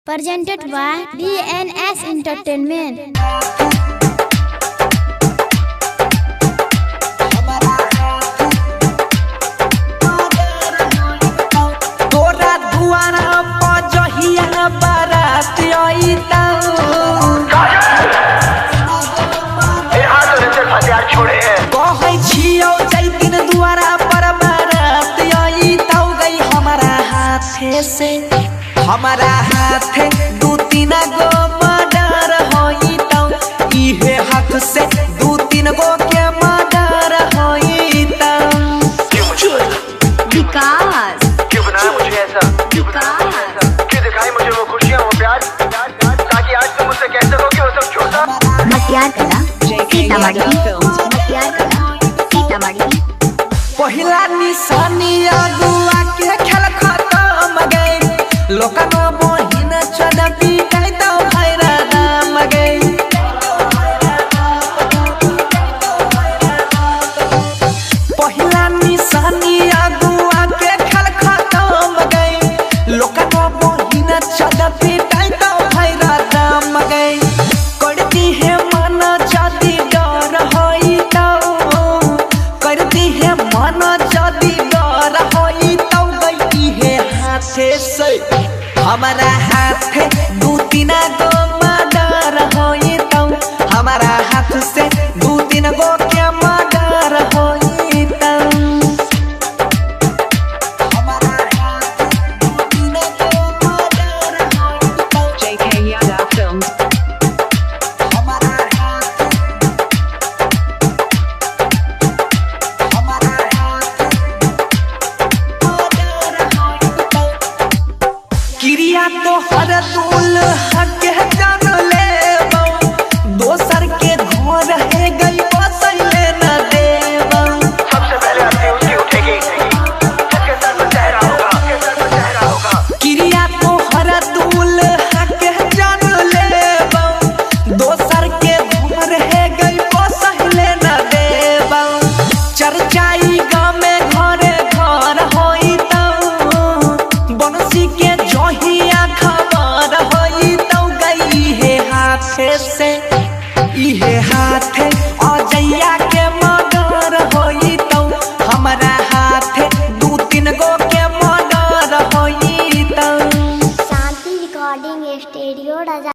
Presented by DNS Entertainment. तोरा दुआरा पजहिया बारात आईता कहै छियौ जैतिन दुआरा पर बारात आईता गई हमारा हाथे से हमारा हाथे दू तीन गो मर्डर होईता इहे हाथ से दू तीन गो के मर्डर होईता। विकास क्यों बनाया मुझे ऐसा? क्यों दिखाई मुझे वो खुशियाँ वो प्यार ताकि आज तुम मुझसे कह सको कि वो सब झूठा। मटियार कला सीतामढ़ी मटियार कला सीतामढ़ी। पहिला निशानी अगुआ के खेल खत्म गई लोकनो बहिन चदपी कह तो भैरा नाम गई। पहिला निशानी अगुआ के खेल खत्म गई लोकनो बहिन चदपी कह तो भैरा नाम गई। करती है मन जदी डर होई तो करती है मन जदी डर होई तो गई है हाथे से हमारा हाथे दू तीन गो मर्डर होई तो हमारा हाथ से दू तीन गो के मर्डर होई तो हमारा हाथ दू तीन गो मर्डर होई तो JK Yadav Films. हमारा हाथ क्रिया तो हर दूल हक जान ले दोसर के घर है गई बसैले न देव। सबसे पहले आती उसकी उठेगी उसके साथ में चेहरा होगा क्रिया तो हर दूल हक जान ले दोसर के घर है गई बसैले न देव। चर्चाई गाँव में घरे घर होई तो बंसी के जहिया खबर होई तो गई है हाथे से इहे हाथे